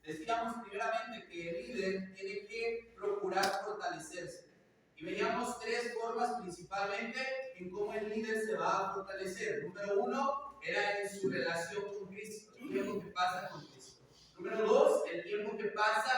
Decíamos primeramente que el líder tiene que procurar fortalecerse. Y veíamos tres formas principalmente en cómo el líder se va a fortalecer. Número uno, era en su relación con Cristo, el tiempo que pasa con Cristo. Número dos, el tiempo que pasa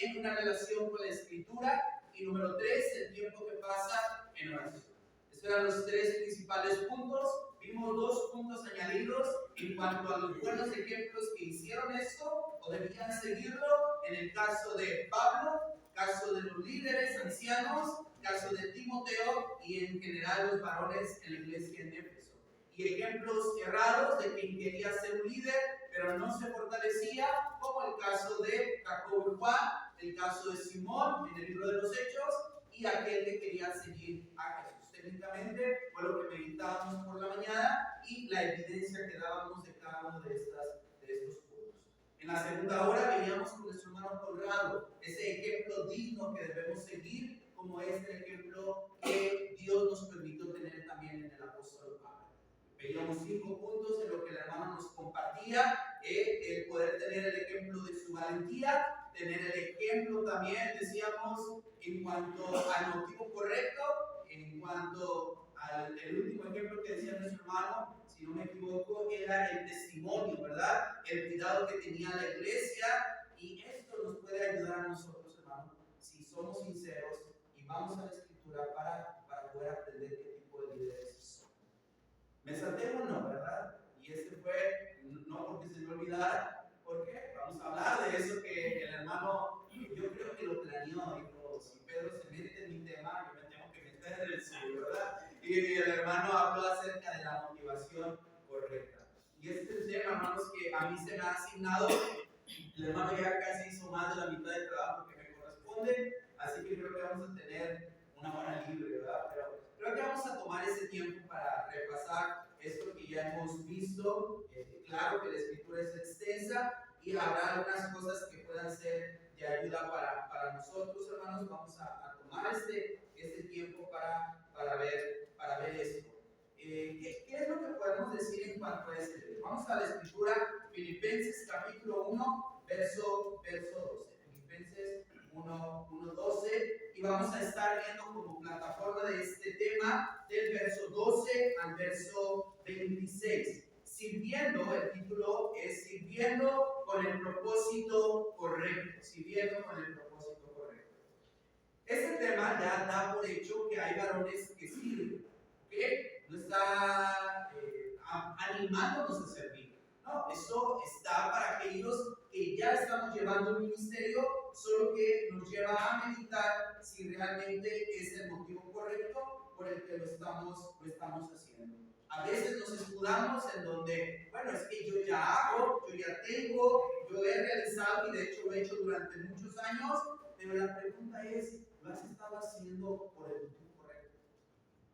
en una relación con la Escritura. Y número tres, el tiempo que pasa en oración. Esos eran los tres principales puntos. Vimos dos puntos añadidos en cuanto a los buenos ejemplos que hicieron esto o debían seguirlo. En el caso de Pablo, caso de los líderes ancianos, caso de Timoteo y en general los varones en la iglesia en Éfeso. Y ejemplos errados de quien quería ser un líder pero no se fortalecía, como el caso de Jacobo y Juan, el caso de Simón en el libro de los Hechos y aquel que quería seguir a Jesús. Técnicamente fue lo que meditábamos por la mañana y la evidencia que dábamos de cada uno de estos puntos. En la segunda hora veíamos con nuestro hermano Conrado ese ejemplo digno que debemos seguir, como es el ejemplo que Dios nos permitió tener también en el apóstol Pablo. Veíamos 5 puntos en lo que el hermano nos compartía, el poder tener el ejemplo de su valentía, tener el ejemplo también, decíamos, en cuanto al motivo correcto, en cuanto al último ejemplo que decía nuestro hermano, si no me equivoco, era el testimonio, ¿verdad? El cuidado que tenía la iglesia, y esto nos puede ayudar a nosotros, hermano, si somos sinceros y vamos a la Escritura para poder aprender qué tipo de líderes son. Me salté uno, ¿verdad? Y este fue, no porque se me olvidara, porque vamos a hablar de eso que el hermano, yo creo que lo planeó, dijo, si Pedro se mete en mi tema, yo me tengo que meter en el suyo, ¿verdad? Y el hermano habló acerca de la motivación correcta. Y este es el tema, hermanos, que a mí se me ha asignado. El hermano ya casi hizo más de la mitad del trabajo que me corresponde, así que creo que vamos a tener una hora libre, ¿verdad? Pero creo que vamos a tomar ese tiempo para repasar esto que ya hemos visto. Claro que la Escritura es extensa y habrá algunas cosas que puedan ser de ayuda para nosotros, hermanos. Vamos a tomar este tiempo para ver esto. ¿Qué es lo que podemos decir en cuanto a este? Vamos a la Escritura, Filipenses capítulo 1, verso 12. Filipenses 1:12, y vamos a estar viendo como plataforma de este tema del verso 12 al verso 26. Sirviendo, el título es Sirviendo con el propósito correcto. Sirviendo con el propósito correcto. Este tema ya da por hecho que hay varones que sirven, ¿ok? No está animándonos a servir. No, eso está para aquellos que ya estamos llevando el ministerio, solo que nos lleva a meditar si realmente es el motivo correcto por el que lo estamos haciendo. A veces nos escudamos en donde, bueno, es que yo ya hago, yo ya tengo, yo he realizado y de hecho lo he hecho durante muchos años, pero la pregunta es, ¿lo has estado haciendo por el motivo correcto?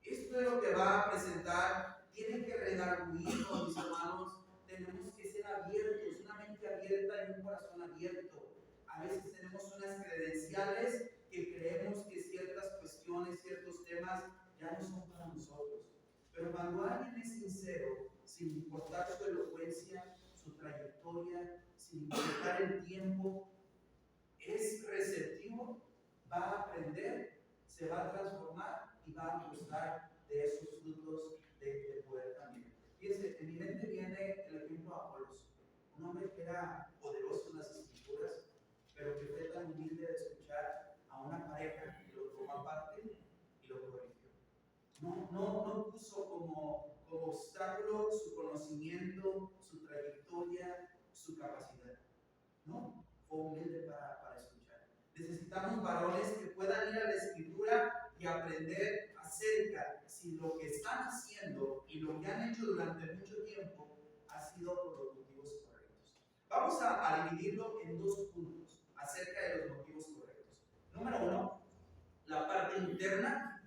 Esto es lo que va a presentar. Tienen que redarguirnos, mis hermanos. Tenemos que ser abiertos, una mente abierta y un corazón abierto. A veces tenemos unas credenciales que creemos que ciertas cuestiones, ciertos temas ya no son para nosotros. Pero cuando alguien es sincero, sin importar su elocuencia, su trayectoria, sin importar el tiempo, es receptivo, va a aprender, se va a transformar y va a gustar de esos frutos de poder también. Fíjense, en mi mente viene el ejemplo de Apolos, un hombre que era poderoso en las Escrituras, pero que fue tan humilde de escuchar a una pareja que lo tomó aparte y lo corrigió. No puso como obstáculo su conocimiento, su trayectoria, su capacidad. No, fue humilde para escuchar. Necesitamos varones que puedan ir a la Escritura y aprender acerca si lo que están haciendo y lo que han hecho durante mucho tiempo ha sido por los motivos correctos. Vamos a dividirlo en 2 puntos acerca de los motivos correctos. Número 1, la parte interna,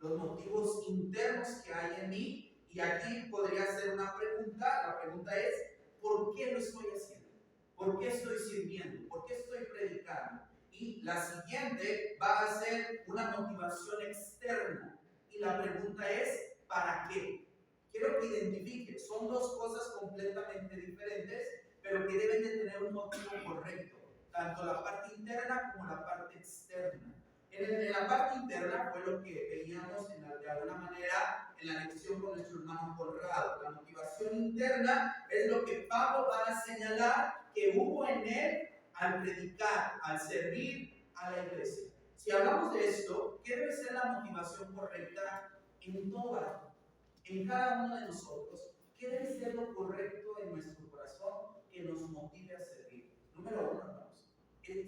los motivos internos que hay en mí, y aquí podría ser una pregunta. La pregunta es, ¿por qué lo estoy haciendo? ¿Por qué estoy sirviendo? ¿Por qué estoy predicando? Y la siguiente va a ser una motivación externa. Y la pregunta es, ¿para qué? Quiero que identifique, son 2 cosas completamente diferentes, pero que deben de tener un motivo correcto. tanto la parte interna como la parte externa. En la parte interna fue lo que veíamos de alguna manera en la lección con nuestro hermano Conrado. La motivación interna es lo que Pablo va a señalar que hubo en él al predicar, al servir a la iglesia. Si hablamos de esto, ¿qué debe ser la motivación correcta en todo, en cada uno de nosotros? ¿Qué debe ser lo correcto en nuestro corazón que nos motive a servir? Número uno, hermanos,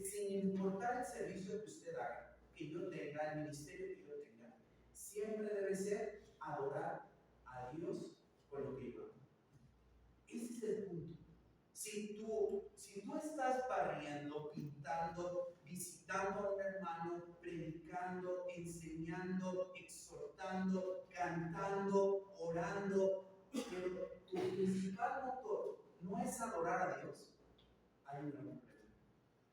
sin importar el servicio que usted haga, que yo tenga, el ministerio que yo tenga, siempre debe ser adorar a Dios por lo que yo hago. Ese es el punto. Si tú estás barriendo, pintando, visitando a un hermano, predicando, enseñando, exhortando, cantando, orando, pero tu principal motor no es adorar a Dios, hay un problema.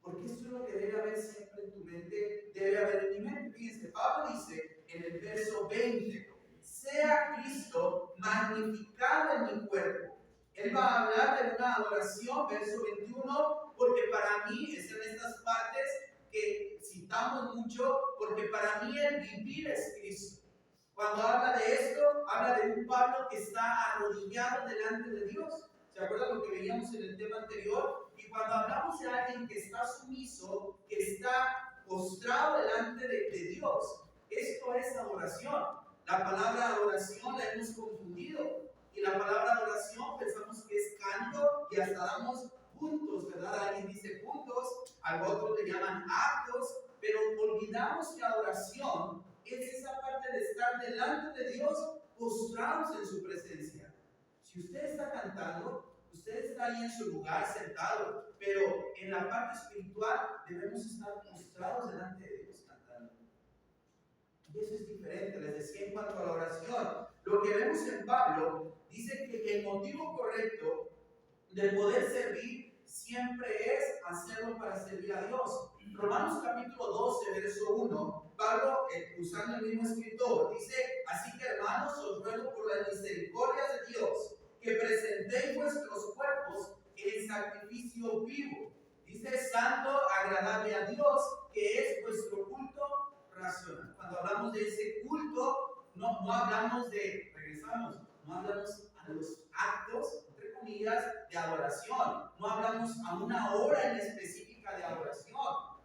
Porque esto es lo que debe haber siempre en tu mente, debe haber en mi mente. Fíjense, Pablo dice en el verso 20, sea Cristo magnificado en mi cuerpo. Él va a hablar de una adoración, verso 21, porque para mí, es en estas partes que citamos mucho, porque para mí el vivir es Cristo. Cuando habla de esto, habla de un Pablo que está arrodillado delante de Dios. ¿Se acuerdan lo que veíamos en el tema anterior? Y cuando hablamos de alguien que está sumiso, que está postrado delante de Dios, esto es adoración. La palabra adoración la hemos confundido. Y la palabra adoración pensamos que es canto y hasta damos puntos, ¿verdad? Alguien dice puntos, a otros le llaman actos, pero olvidamos que adoración es esa parte de estar delante de Dios, postrados en su presencia. Si usted está cantando, usted está ahí en su lugar sentado, pero en la parte espiritual debemos estar postrados delante de Dios cantando. Y eso es diferente. Les decía en cuanto a la oración, lo que vemos en Pablo dice que el motivo correcto de poder servir siempre es hacerlo para servir a Dios. Romanos capítulo 12, verso 1, Pablo, usando el mismo escritor, dice: así que hermanos, os ruego por las misericordias de Dios, que presentéis vuestros cuerpos en sacrificio vivo. Dice: santo, agradable a Dios, que es vuestro culto racional. Cuando hablamos de ese culto, no hablamos de, regresamos, no hablamos a los actos, entre comillas, de adoración. No hablamos a una hora en específica de adoración,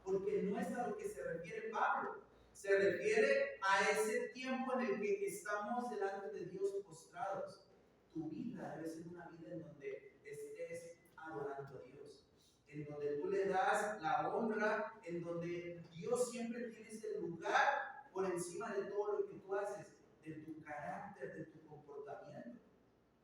porque no es a lo que se refiere Pablo. Se refiere a ese tiempo en el que estamos delante de Dios postrados. Tu vida debe ser una vida en donde estés adorando a Dios, en donde tú le das la honra, en donde Dios siempre tiene ese lugar por encima de todo lo que tú haces, de tu carácter, de tu comportamiento.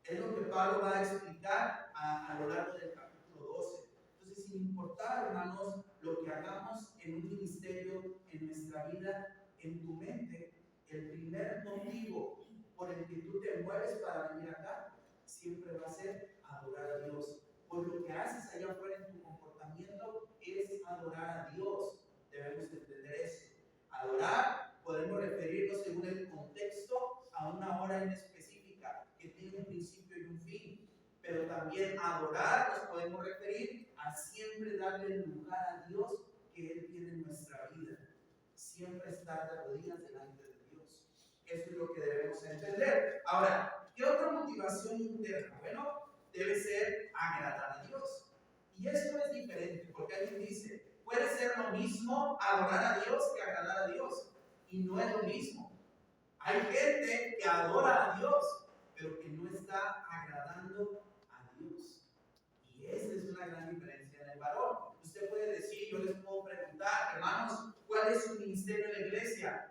Es lo que Pablo va a explicar a lo largo del capítulo 12. Entonces, sin importar, hermanos, lo que hagamos en un ministerio, en nuestra vida, en tu mente, el primer motivo por el que tú te mueves para venir acá, siempre va a ser adorar a Dios. Por lo que haces allá afuera en tu comportamiento es adorar a Dios. Debemos entender eso. Adorar, podemos referirnos según el contexto a una hora en específica que tiene un principio y un fin. Pero también adorar nos podemos referir a siempre darle el lugar a Dios que Él tiene en nuestra vida. Siempre estar de rodillas delante de Dios. Eso es lo que debemos entender. Ahora, ¿qué otra motivación interna? Bueno, debe ser agradar a Dios. Y esto es diferente, porque alguien dice, puede ser lo mismo adorar a Dios que agradar a Dios. Y no es lo mismo. Hay gente que adora a Dios, pero que no está agradando a Dios. Y esa es una gran diferencia en el valor. Usted puede decir, yo les puedo preguntar, hermanos, ¿cuál es su ministerio en la iglesia?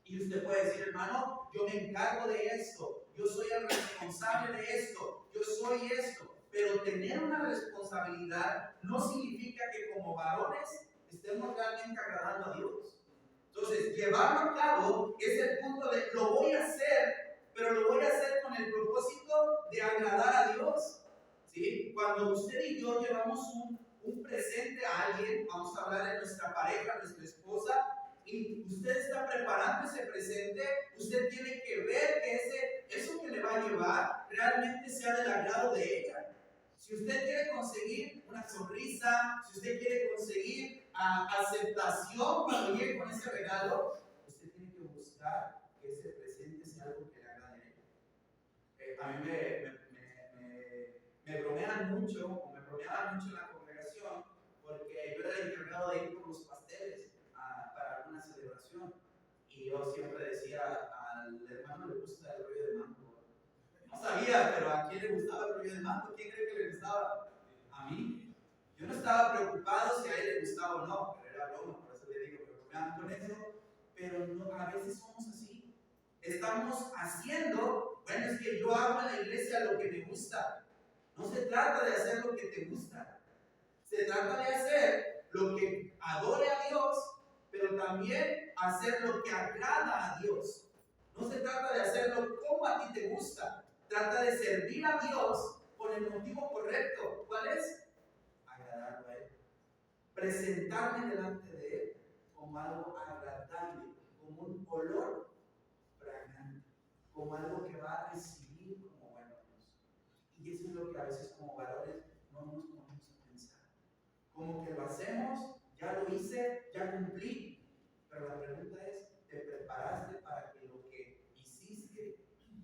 Y usted puede decir, hermano, yo me encargo de esto, yo soy el responsable de esto, yo soy esto. Pero tener una responsabilidad no significa que como varones estemos realmente agradando a Dios. Entonces, llevarlo a cabo es el punto de lo voy a hacer, pero lo voy a hacer con el propósito de agradar a Dios. ¿Sí? Cuando usted y yo llevamos un presente a alguien, vamos a hablar de nuestra pareja, nuestra esposa, y usted está preparando ese presente, usted tiene que ver que eso que le va a llevar realmente sea del agrado de ella. Si usted quiere conseguir una sonrisa, si usted quiere conseguir aceptación cuando llegue con ese regalo, usted tiene que buscar que ese presente sea algo que le agrade a él. A mí me bromeaban mucho en la congregación, porque yo era el encargado de ir por los pasteles para alguna celebración. Y yo siempre decía, al hermano le gusta el rollo de mango. No sabía, pero ¿a quién le gustaba el rollo de mango? ¿Quién cree que le gustaba? A mí. Yo no estaba preocupado si a él le gustaba o no, pero era broma, por eso le digo, preocupado con eso. Pero no, a veces somos así. Estamos haciendo, bueno, es que yo hago en la iglesia lo que me gusta. No se trata de hacer lo que te gusta. Se trata de hacer lo que adore a Dios, pero también hacer lo que agrada a Dios. No se trata de hacerlo como a ti te gusta. Trata de servir a Dios con el motivo correcto. ¿Cuál es? Agradarlo a Él. Presentarme delante de Él como algo agradable, como un olor fragante, como algo que va a recibir como bueno Dios. Y eso es lo que a veces como valores no nos ponemos a pensar. Como que lo hacemos, ya lo hice, ya cumplí. Pero la pregunta es, ¿te preparaste para que lo que hiciste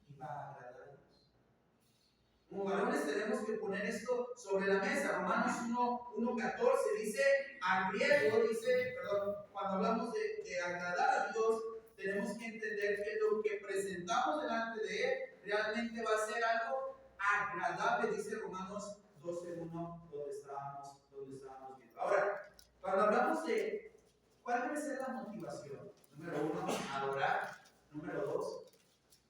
iba a agradar a Dios? Como varones tenemos que poner esto sobre la mesa. Romanos 1:14 dice, cuando hablamos de agradar a Dios, tenemos que entender que lo que presentamos delante de Él realmente va a ser algo agradable, dice Romanos 12:1, donde estábamos viendo. Ahora, cuando hablamos de cuál debe ser la motivación, número 1, adorar, número 2,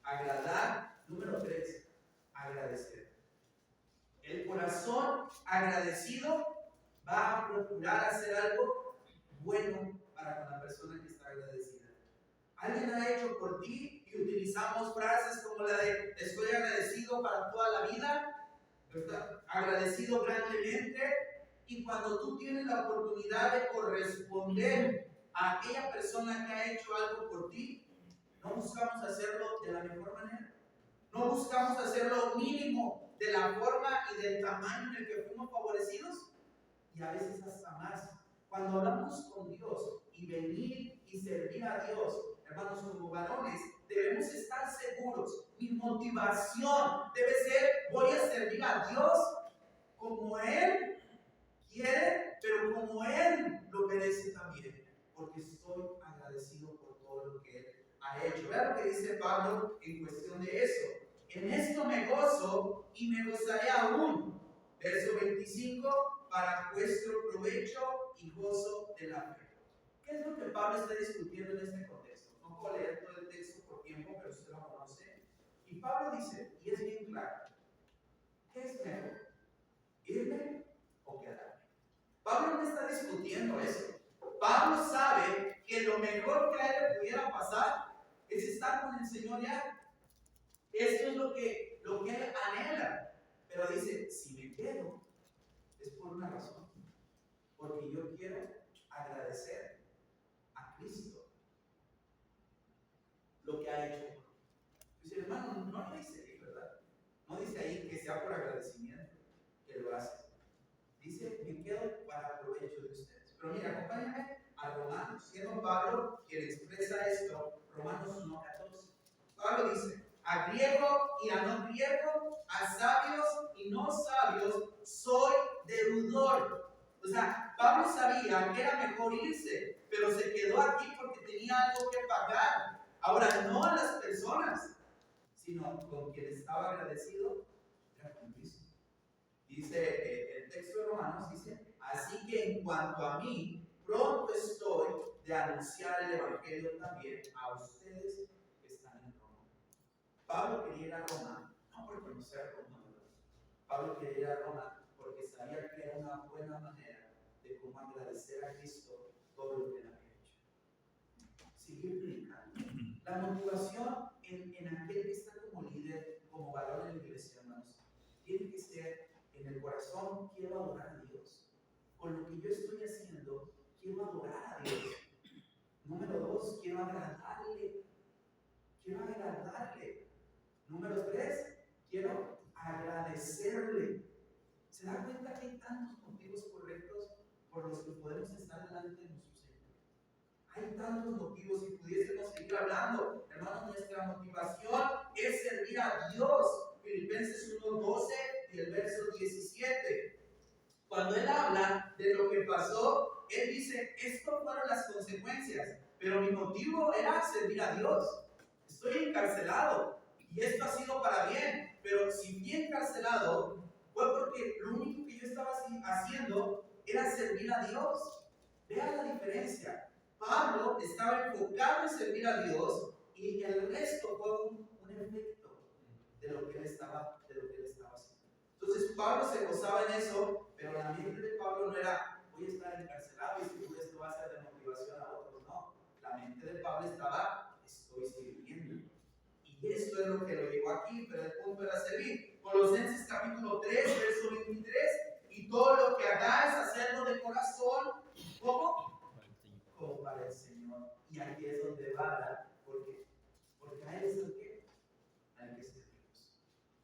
agradar, número 3, agradecer. El corazón agradecido va a procurar hacer algo bueno para con la persona que está agradecida. Alguien ha hecho por ti y utilizamos frases como la de estoy agradecido para toda la vida, ¿verdad? Agradecido grandemente. Y cuando tú tienes la oportunidad de corresponder a aquella persona que ha hecho algo por ti, no buscamos hacerlo de la mejor manera. No buscamos hacerlo mínimo de la forma y del tamaño en el que fuimos favorecidos. Y a veces hasta más. Cuando hablamos con Dios y venir y servir a Dios, hermanos, como varones, debemos estar seguros. Mi motivación debe ser, voy a servir a Dios como Él quiere, pero como Él lo merece también, porque estoy agradecido por todo lo que Él ha hecho. Vean lo que dice Pablo en cuestión de eso. En esto me gozo y me gozaré aún. Verso 25, para vuestro provecho y gozo de la fe. ¿Qué es lo que Pablo está discutiendo en este contexto? No puedo leer todo el texto por tiempo, pero usted lo conoce. Y Pablo dice, y es bien claro, ¿qué es mejor? ¿Irme o quedarme? Pablo no está discutiendo eso. Pablo sabe que lo mejor que a él le pudiera pasar es estar con el Señor ya. Esto es lo que él anhela. Pero dice, si me quedo, es por una razón. Porque yo quiero agradecer a Cristo lo que ha hecho. Dice, hermano, no lo dice ahí, ¿verdad? No dice ahí que sea por agradecimiento que lo hace. Dice, me quedo para provecho de ustedes. Pero mira, acompáñame a Romanos. Siendo Pablo quien expresa esto, Romanos 1:14. Pablo dice, a griego y a no griego, a sabios y no sabios, soy deudor. O sea, Pablo sabía que era mejor irse, pero se quedó aquí porque tenía algo que pagar. Ahora, no a las personas, sino con quien estaba agradecido, era con Cristo. Dice el texto de Romanos, dice, así que en cuanto a mí, pronto estoy de anunciar el Evangelio también a ustedes que están en Roma. Pablo quería ir a Roma, no por conocer Roma, Pablo quería ir a Roma porque sabía que era una buena manera de cómo agradecer a Cristo todo lo que él había hecho. Seguir predicando. La motivación en aquel que está como líder, como varón en la iglesia, hermanos, tiene que ser en el corazón, quiero adorar a Dios. Con lo que yo estoy haciendo, quiero adorar a Dios. Número 2, quiero agradarle. Quiero agradarle. Número 3, quiero agradecerle. O ¿Se da cuenta que hay tantos motivos correctos por los que podemos estar delante de nuestro Señor? Hay tantos motivos y pudiésemos seguir hablando. Hermanos, nuestra motivación es servir a Dios. Filipenses 1:12 y el verso 17. Cuando él habla de lo que pasó, él dice, estas fueron las consecuencias, pero mi motivo era servir a Dios. Estoy encarcelado y esto ha sido para bien, pero si fui encarcelado fue porque lo único que yo estaba haciendo era servir a Dios. Vean la diferencia. Pablo estaba enfocado en servir a Dios y el resto fue un efecto de lo que él estaba haciendo. Entonces Pablo se gozaba en eso, pero la mente de Pablo no era voy a estar encarcelado y seguro esto va a ser de motivación a otros. No, la mente de Pablo estaba estoy sirviendo. Y esto es lo que lo llevó aquí, pero el punto era servir. Colosenses capítulo 3, verso 23, y todo lo que hagáis, hacerlo de corazón, ¿cómo? Como para el Señor. Y aquí es donde va a dar, porque a Él es el que, al que servimos.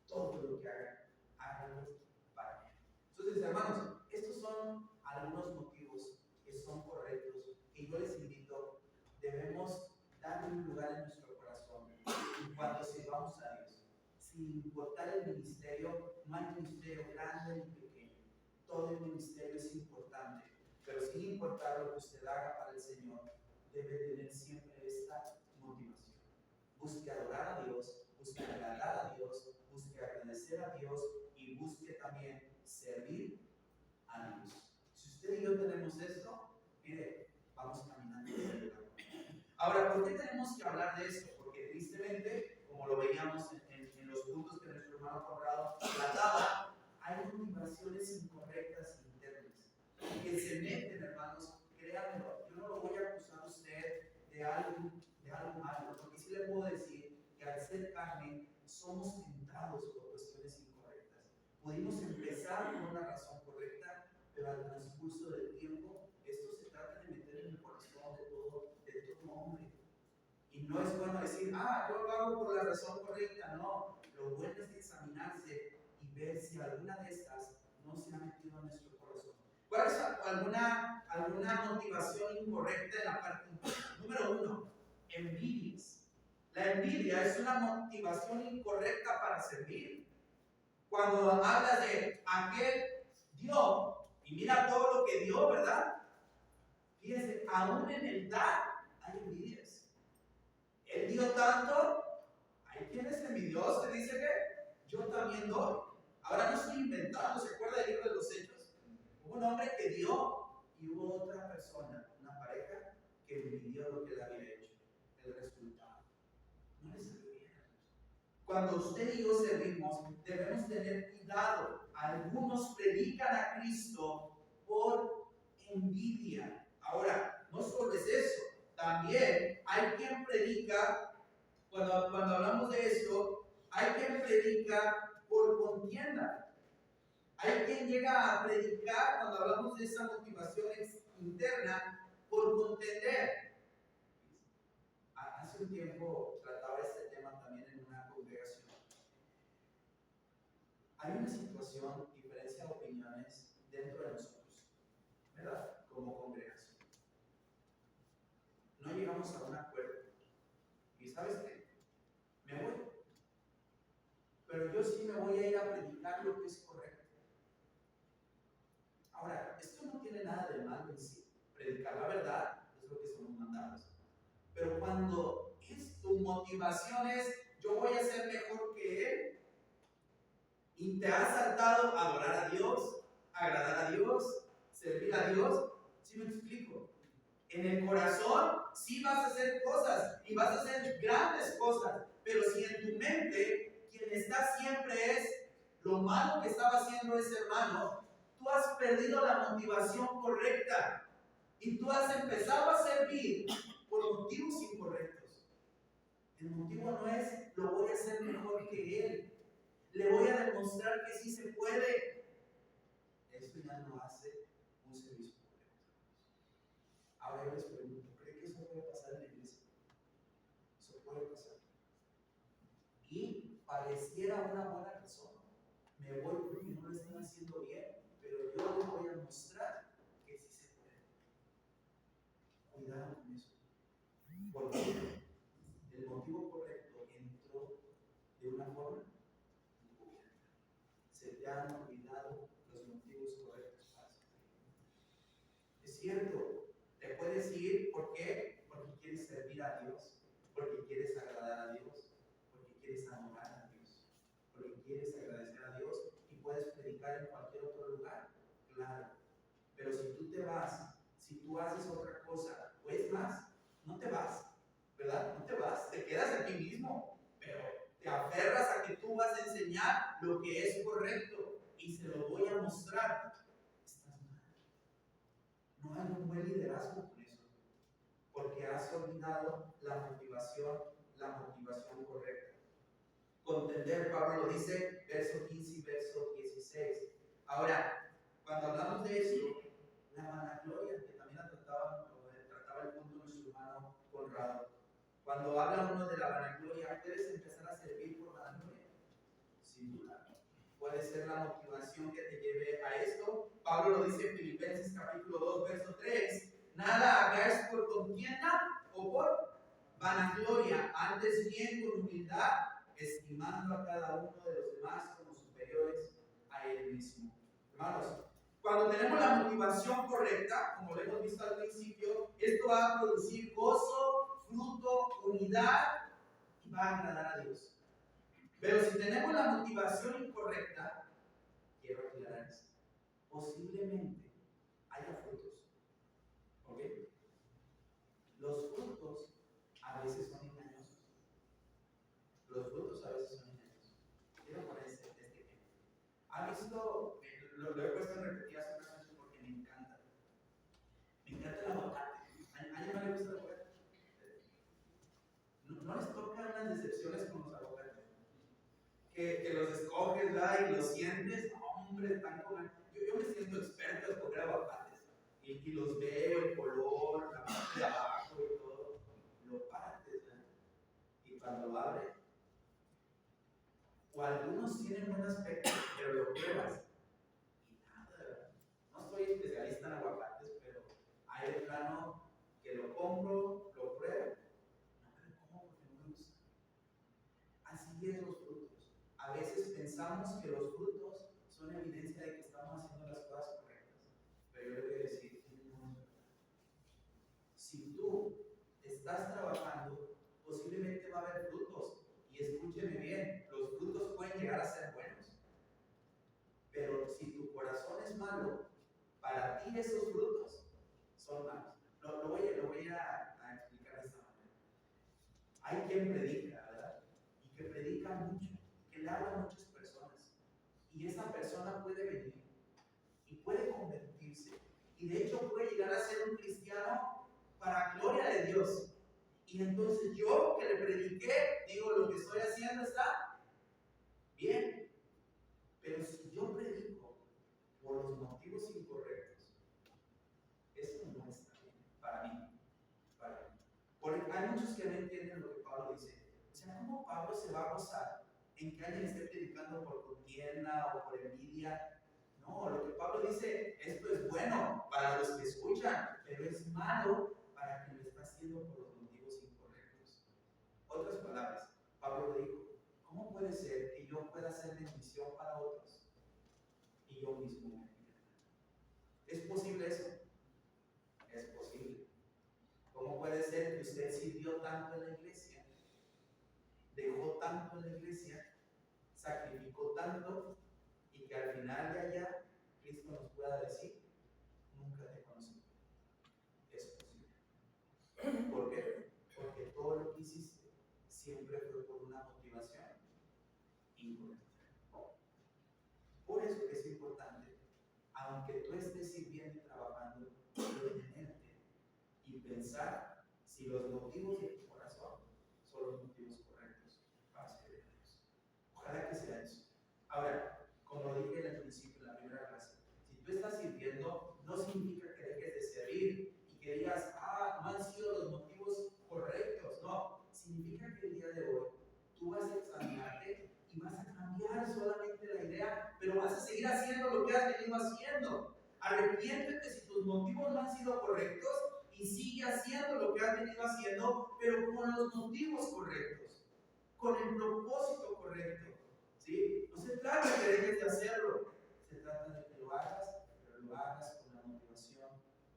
Todo lo que hagan, háganlo para Él. Entonces, hermanos, estos son algunos motivos que son correctos, que yo les invito, debemos darle un lugar en nuestro corazón cuando sirvamos a Dios. Sin importar el ministerio, no hay ministerio grande ni pequeño. Todo el ministerio es importante, pero sin importar lo que usted haga para el Señor, debe tener siempre esta motivación. Busque adorar a Dios, busque agradar a Dios, busque agradecer a Dios y busque también servir a Dios. Si usted y yo tenemos esto, mire, vamos caminando en el lugar. Ahora, ¿por qué tenemos que hablar de esto? Porque tristemente, como lo veíamos en los puntos que nuestro hermano Conrado trataba, hay motivaciones incorrectas internas que se meten, hermanos. Créanmelo, yo no lo voy a acusar a usted de algo malo, porque sí le puedo decir que al ser carne somos tentados por cuestiones incorrectas. Pudimos empezar con una razón correcta, pero al transcurso del tiempo, esto se trata de meter en el corazón de todo hombre. Y no es bueno decir, yo lo hago por la razón correcta. No, lo bueno es examinarse y ver si alguna de estas no se ha metido en nuestro corazón. ¿Cuál es alguna motivación incorrecta en la parte interna? Número 1, envidias. La envidia es una motivación incorrecta para servir. Cuando hablas de aquel dio, y mira todo lo que dio, ¿verdad? Fíjense, aún en el dar hay envidias. Él dio tanto, hay quien es envidioso y dice que yo también doy. Ahora no estoy inventando, ¿se acuerda del libro de los Hechos? Hubo un hombre que dio y hubo otra persona, una pareja, que envidió lo que él había hecho, el resultado. No les salió bien. Cuando usted y yo servimos, debemos tener cuidado. Algunos predican a Cristo por envidia. Ahora, no solo es eso, también hay quien predica, cuando hablamos de esto, hay quien predica por contienda. Hay quien llega a predicar, cuando hablamos de esa motivación interna, por contender. Hace un tiempo trataba este tema también en una congregación. Hay una situación, diferencia de opiniones dentro de nosotros, ¿verdad? Como congregación. No llegamos a un acuerdo. ¿Y sabes qué? Me voy. Pero yo sí me voy a ir a predicar lo que es correcto. Ahora, esto no tiene nada de malo en sí. Predicar la verdad es lo que somos mandados. Pero cuando tu motivación es yo voy a ser mejor que él y te has saltado a adorar a Dios, agradar a Dios, servir a Dios, ¿sí me explico? En el corazón sí vas a hacer cosas y vas a hacer grandes cosas, pero si en tu mente quien está siempre es lo malo que estaba haciendo ese hermano, tú has perdido la motivación correcta y tú has empezado a servir por motivos incorrectos. El motivo no es lo voy a hacer mejor que él, le voy a demostrar que sí se puede. Esto ya no hace un servicio correcto. Ahora yo les pregunto, ¿cree que eso puede pasar en la iglesia? Eso puede pasar. Y pareciera una buena razón. Me voy porque no lo están haciendo bien. Porque el motivo correcto entró de una forma encubierta. Se te han olvidado los motivos correctos para servir. Es cierto, te puedes ir, ¿por qué? Porque quieres servir a Dios, porque quieres agradar a Dios, porque quieres adorar a Dios, porque quieres agradecer a Dios y puedes predicar en cualquier otro lugar, claro. Pero si tú te vas, si tú haces otra cosa, o es más, no te vas, ¿verdad? No te vas, te quedas aquí mismo, pero te aferras a que tú vas a enseñar lo que es correcto y se lo voy a mostrar. Estás mal. No hay un buen liderazgo con eso, porque has olvidado la motivación correcta. Contender, Pablo lo dice, verso 15 y verso 16. Ahora, cuando hablamos de esto, la vanagloria, que también trataba el punto nuestro hermano Conrado. Cuando habla uno de la vanagloria, ¿puedes empezar a servir por vanagloria? Sin duda. Puede ser la motivación que te lleve a esto. Pablo lo dice en Filipenses capítulo 2, verso 3. Nada hagáis por contienda o por vanagloria, antes bien con humildad, estimando a cada uno de los demás como superiores a él mismo. Hermanos, cuando tenemos la motivación correcta, como lo hemos visto al principio, esto va a producir gozo, fruto, unidad y va a agradar a Dios. Pero si tenemos la motivación incorrecta, quiero aclarar esto, posiblemente haya frutos. ¿Ok? Los frutos a veces son engañosos. Los frutos a veces son engañosos. Quiero poner este ejemplo. ¿Ha visto? Lo he puesto en repetidas ocasiones porque me encanta. Me encanta el aguacate. ¿A alguien no le gusta el aguacate? ¿No les tocan unas decepciones con los aguacates? Que los escoges, ¿verdad? Y los sientes, hombre, están como... Yo me siento experto en escoger aguacates. Y los veo, el color, la parte de abajo y todo. Lo partes, ¿verdad? Y cuando lo abres, o algunos tienen buen aspecto, pero lo pruebas. Y nada, no soy especialista en aguacates, pero hay de plano que lo compro, lo pruebo. No me lo como porque no me gusta. Así es los frutos. A veces pensamos que los frutos son evidencia de que estamos haciendo las cosas correctas. Pero yo le voy a decir, no es verdad. Si tú estás trabajando, posiblemente va a haber frutos. Y escúcheme bien, los frutos pueden llegar a ser buenos. Pero si tu corazón es malo, para ti esos frutos son malos. Lo voy a explicar de esta manera. Hay quien predica, ¿verdad? Y que predica mucho, que le habla a muchas personas. Y esa persona puede venir y puede convertirse. Y de hecho puede llegar a ser un cristiano para gloria de Dios. Y entonces yo que le prediqué, digo, lo que estoy haciendo está bien. Pero si yo predico por los motivos incorrectos, eso no está bien para mí. Porque hay muchos que no entienden lo que Pablo dice. O sea, ¿cómo Pablo se va a gozar en que alguien esté predicando por contienda o por envidia? No, lo que Pablo dice, esto es bueno para los que escuchan, pero es malo para quien lo está haciendo por los motivos incorrectos. Otras palabras, Pablo dijo, ¿cómo puede ser que yo pueda hacer bendición para otros y yo mismo me pierda? ¿Es posible eso? Es posible. ¿Cómo puede ser que usted sirvió tanto en la iglesia, dejó tanto en la iglesia, sacrificó tanto y que al final de allá Cristo nos pueda decir, nunca te conocí? Es posible. ¿Por qué? Porque todo lo que hiciste siempre fue por una motivación incorrecta. Por eso es importante, aunque tú estés sirviendo y trabajando, detenerte y pensar si los motivos de tu corazón son los motivos correctos para servir a Dios. Ojalá que sea eso. Ahora, como dije en el principio, en la primera clase, si tú estás sirviendo, no significa que dejes de servir y que digas, no han sido los motivos correctos. No, significa que el día de hoy tú vas a examinarte y vas a cambiar solamente la idea, pero vas a seguir haciendo lo que has venido haciendo. Arrepiéntete si tus motivos no han sido correctos y sigue haciendo lo que has venido haciendo, pero con los motivos correctos, con el propósito correcto. ¿Sí? No se trata de que dejes de hacerlo, se trata de que lo hagas, pero lo hagas con la motivación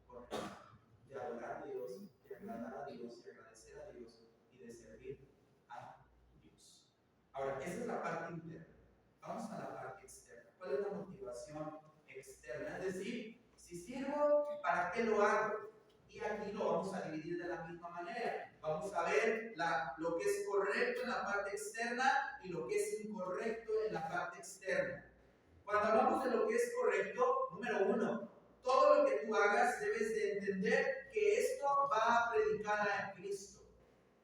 correcta, de adorar a Dios, de agradar a Dios, de agradecer a Dios y de servir a Dios. Ahora, esa es la parte interna. Vamos a la parte externa. ¿Cuál es la motivación externa? Es decir, si sirvo, ¿para qué lo hago? Y aquí lo vamos a dividir de la misma manera. Vamos a ver lo que es correcto en la parte externa y lo que es incorrecto en la parte externa. Cuando hablamos de lo que es correcto, número uno, todo lo que tú hagas debes de entender que esto va a predicar a Cristo.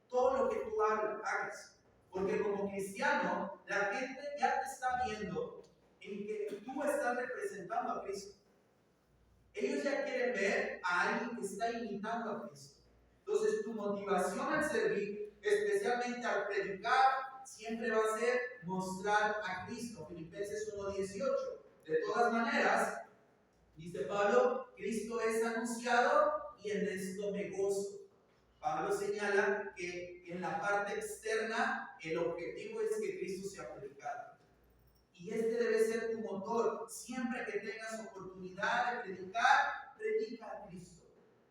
Todo lo que tú hagas. Porque como cristiano, la gente ya te está viendo en que tú estás representando a Cristo. Ellos ya quieren ver a alguien que está imitando a Cristo. Entonces, tu motivación al servir, especialmente al predicar, siempre va a ser mostrar a Cristo. Filipenses 1:18. De todas maneras, dice Pablo, Cristo es anunciado y en esto me gozo. Pablo señala que en la parte externa el objetivo es que Cristo sea predicado. Y este debe ser tu motor. Siempre que tengas oportunidad de predicar, predica a Cristo.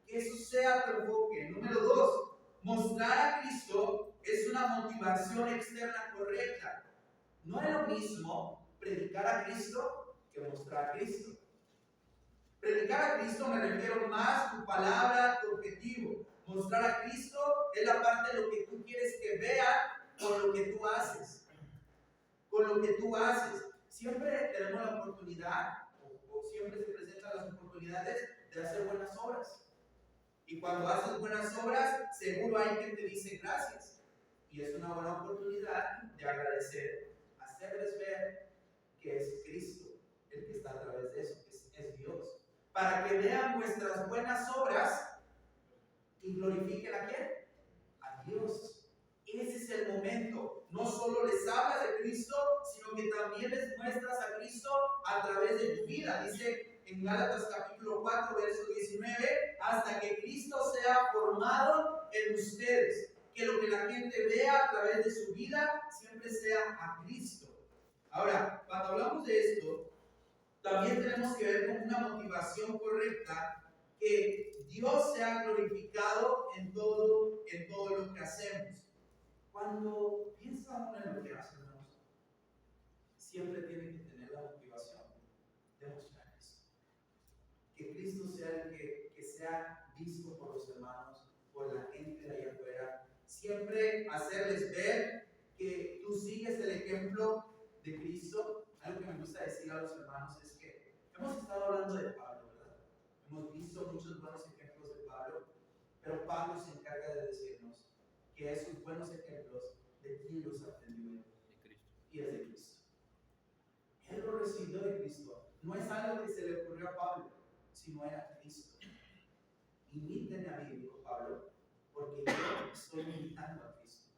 Que eso sea tu enfoque. Número 2, mostrar a Cristo es una motivación externa correcta. No es lo mismo predicar a Cristo que mostrar a Cristo. Predicar a Cristo me refiero más a tu palabra, tu objetivo. Mostrar a Cristo es la parte de lo que tú quieres que vean con lo que tú haces. Con lo que tú haces. Siempre tenemos la oportunidad, o siempre se presentan las oportunidades de hacer buenas obras. Y cuando haces buenas obras, seguro hay quien te dice gracias. Y es una buena oportunidad de agradecer, hacerles ver que es Cristo el que está a través de eso, que es Dios. Para que vean vuestras buenas obras y glorifiquen a quién? A Dios. Ese es el momento. No solo les hablas de Cristo, sino que también les muestras a Cristo a través de tu vida. Dice en Gálatas capítulo 4, verso 19, hasta que Cristo sea formado en ustedes. Que lo que la gente vea a través de su vida siempre sea a Cristo. Ahora, cuando hablamos de esto, también tenemos que ver con una motivación correcta, que Dios sea glorificado en todo lo que hacemos. Cuando piensa uno en lo que hacemos, siempre tiene que tener la motivación de mostrar eso. Que Cristo sea el que sea visto por los hermanos, por la gente de allá afuera. Siempre hacerles ver que tú sigues el ejemplo de Cristo. Algo que me gusta decir a los hermanos es que hemos estado hablando de Pablo, ¿verdad? Hemos visto muchos buenos ejemplos de Pablo, pero Pablo se encarga de decirnos que esos buenos ejemplos, ¿de quién los aprendió él? De Cristo. Y es de Cristo. Él lo recibió de Cristo. No es algo que se le ocurrió a Pablo, sino era Cristo. Imítenme a mí, dijo Pablo, porque yo estoy imitando a Cristo.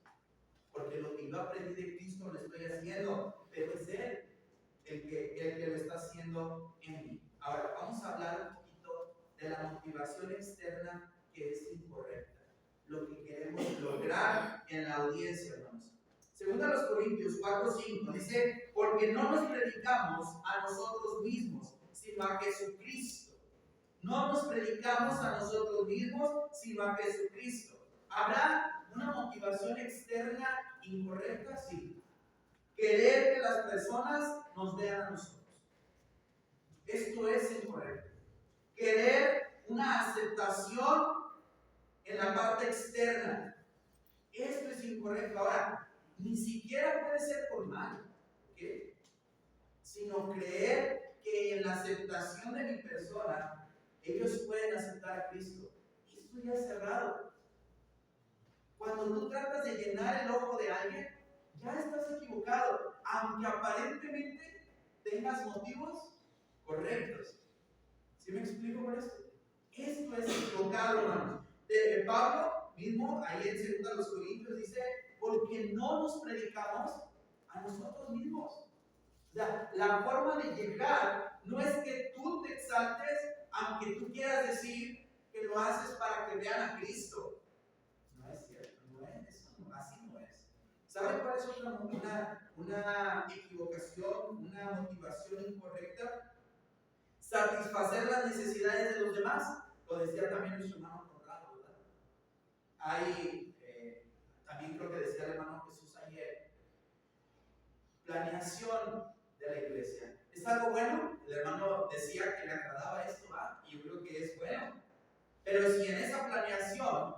Porque lo que yo aprendí de Cristo lo estoy haciendo, pero es Él el que lo está haciendo en mí. Ahora, vamos a hablar un poquito de la motivación externa que es incorrecta. Lo que queremos lograr en la audiencia, hermanos. Segunda a los Corintios 4:5 dice, porque no nos predicamos a nosotros mismos, sino a Jesucristo. No nos predicamos a nosotros mismos, sino a Jesucristo. ¿Habrá una motivación externa incorrecta? Sí. Querer que las personas nos vean a nosotros. Esto es incorrecto. Querer una aceptación en la parte externa. Esto es incorrecto. Ahora, ni siquiera puede ser por mal, ¿ok? Sino creer que en la aceptación de mi persona, ellos pueden aceptar a Cristo. Esto ya es cerrado. Cuando tú tratas de llenar el ojo de alguien, ya estás equivocado, aunque aparentemente tengas motivos correctos. ¿Sí me explico por esto? Esto es equivocado, hermanos. Pablo mismo, ahí en 2 Corintios dice, porque no nos predicamos a nosotros mismos. O sea, la forma de llegar no es que tú te exaltes, aunque tú quieras decir que lo nomás es para que vean a Cristo. No es cierto, no es eso, así no es. ¿Saben cuál es una equivocación, una motivación incorrecta? Satisfacer las necesidades de los demás. Lo decía también nuestro hermano Conrado, ¿verdad? Hay, también creo que decía el hermano Jesús ayer, planeación de la iglesia. ¿Es algo bueno? El hermano decía que le agradaba esto, ¿va? Y yo creo que es bueno. Pero si en esa planeación,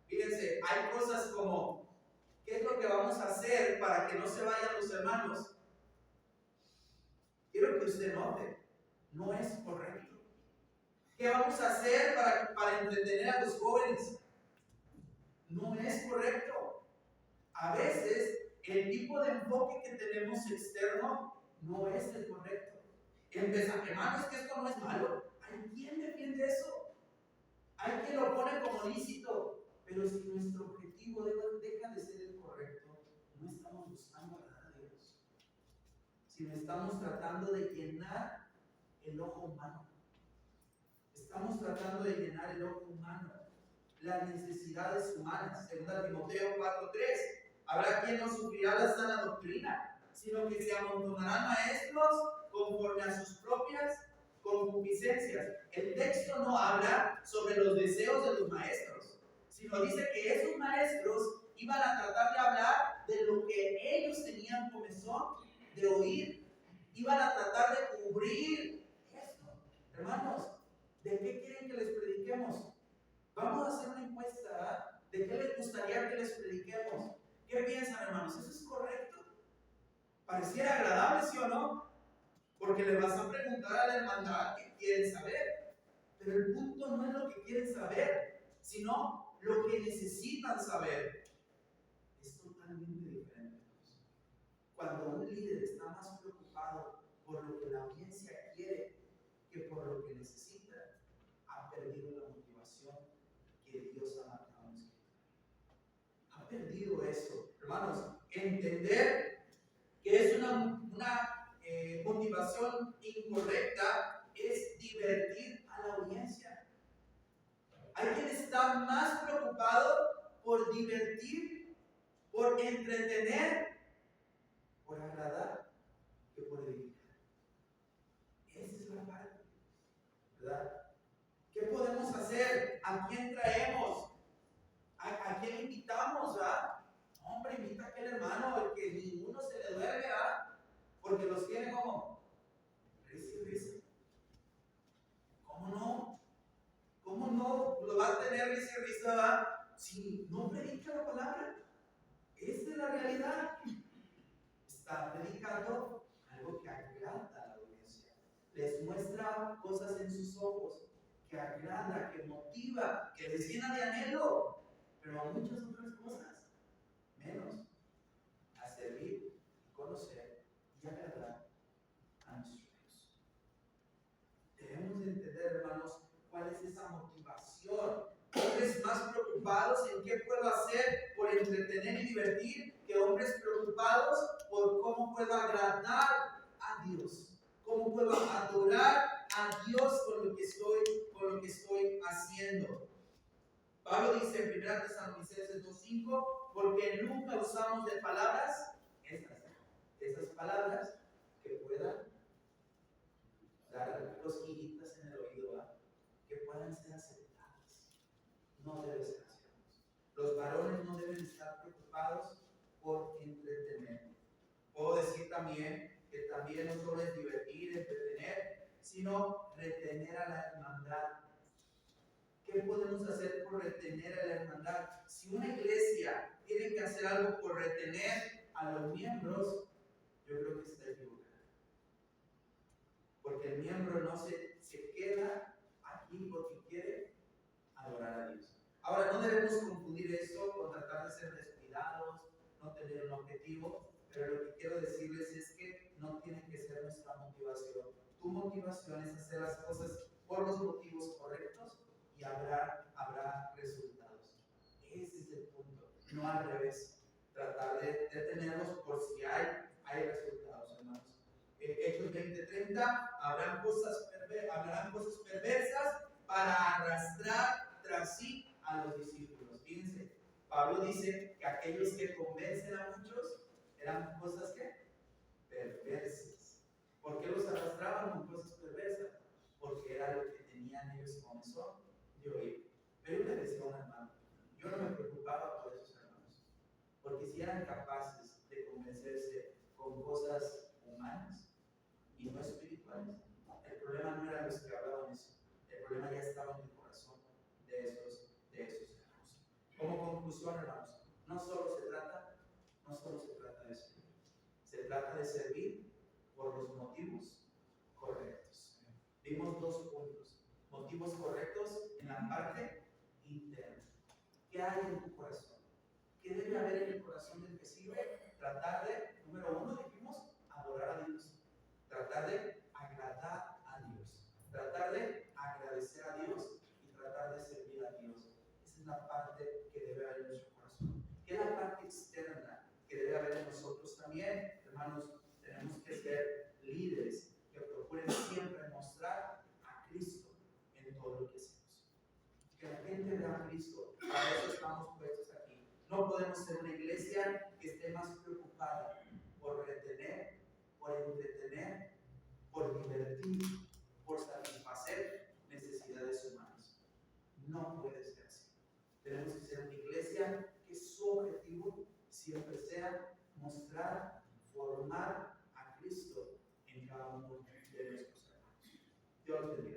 fíjense, hay cosas como, ¿qué es lo que vamos a hacer para que no se vayan los hermanos? Quiero que usted note, no es correcto. ¿Qué vamos a hacer para entretener a los jóvenes? No es correcto. A veces, el tipo de enfoque que tenemos externo no es el correcto. Empezamos, hermanos, que esto no es malo. ¿Hay quien defiende eso? Hay quien lo pone como lícito. Pero si nuestro objetivo deja de ser el correcto, no estamos buscando agradar a Dios, sino estamos tratando de llenar el ojo humano. Estamos tratando de llenar el ojo humano, las necesidades humanas. 2 Timoteo 4:3. Habrá quien no sufrirá la sana doctrina, sino que se amontonarán maestros conforme a sus propias concupiscencias. El texto no habla sobre los deseos de los maestros, sino dice que esos maestros iban a tratar de hablar de lo que ellos tenían comezón de oír. Iban a tratar de cubrir esto. Hermanos, ¿de qué quieren que les prediquemos? Vamos a hacer una encuesta, ¿eh? ¿De qué les gustaría que les prediquemos? ¿Qué piensan, hermanos? ¿Eso es correcto? Pareciera agradable, ¿sí o no? Porque le vas a preguntar a la hermandad qué quieren saber. Pero el punto no es lo que quieren saber, sino lo que necesitan saber. Es totalmente diferente. Cuando un líder está más preocupado por lo que la audiencia quiere que por lo que necesita, ha perdido la motivación que Dios ha marcado en su vida. Ha perdido eso. Hermanos, entender que es una motivación incorrecta es divertir a la audiencia. Hay quien está más preocupado por divertir, por entretener, por agradar, que por edificar. Esa es la parte, ¿verdad? ¿Qué podemos hacer? ¿A quién traemos? ¿A quién invitamos? Hombre, invita a aquel hermano, el que ninguno se le duerme, porque los tiene como risa y risa. ¿Cómo no? ¿Cómo no lo va a tener risa y risa si no predica la palabra? Esa es la realidad. Está predicando algo que agrada a la audiencia. Les muestra cosas en sus ojos que agrada, que motiva, que les llena de anhelo, pero a muchas otras cosas menos, a servir, conocer y agradar a nuestro Dios. Debemos de entender, hermanos, cuál es esa motivación. Hombres más preocupados en qué puedo hacer por entretener y divertir que hombres preocupados por cómo puedo agradar a Dios, cómo puedo adorar a Dios con lo que estoy haciendo. Pablo dice en 1 Tesalonicenses 2:5, porque nunca usamos de palabras, esas palabras que puedan dar cosquillitas en el oído, que puedan ser aceptadas. No debe ser así. Los varones no deben estar preocupados por entretener. Puedo decir también que también no solo es divertir, entretener, sino retener a la hermandad. ¿Qué podemos hacer por retener a la hermandad? Si una iglesia tiene que hacer algo por retener a los miembros, yo creo que está equivocada. Porque el miembro no se queda aquí porque quiere adorar a Dios. Ahora, no debemos confundir eso con tratar de ser descuidados, no tener un objetivo, pero lo que quiero decirles es que no tiene que ser nuestra motivación. Tu motivación es hacer las cosas por los motivos correctos y habrá resultados. Ese es el punto, no al revés. Tratar de tenerlos por si hay resultados, hermanos. Hechos 20:30, hablarán cosas perversas para arrastrar así a los discípulos. Fíjense, Pablo dice que aquellos que convencen a muchos eran cosas que perversas. ¿Por qué los arrastraban con cosas perversas? Porque era lo que tenían ellos comezón de oír. Pero yo le decía a un hermano, yo no me preocupaba por esos hermanos, porque si eran capaces de convencerse con cosas humanas y no espirituales, el problema no era los que hablaban eso, el problema ya estaba en el corazón de esos hermanos. Como conclusión, hermanos, no solo se trata de servir, se trata de servir por los motivos correctos. Vimos dos puntos, motivos correctos en la parte interna. ¿Qué hay en tu corazón? ¿Qué debe haber en el corazón del que sirve? Tratar de, número uno, dijimos, adorar a Dios. Tratar de agradar a Dios. Tratar de agradecer a Dios y tratar de servir a Dios. Esa es la parte que debe haber en nuestro corazón. ¿Qué es la parte externa que debe haber en nosotros también? Hermanos, tenemos que ser líderes que procuren siempre mostrar a Cristo en todo lo que hacemos. Que la gente vea a Cristo. Para eso estamos puestos aquí. No podemos ser una iglesia que esté más preocupada por retener, por entretener, por divertir, por satisfacer necesidades humanas. No puede ser así. Tenemos que ser una iglesia que su objetivo siempre sea mostrar, formar a Cristo en cada uno de nuestros hermanos. Dios bendiga.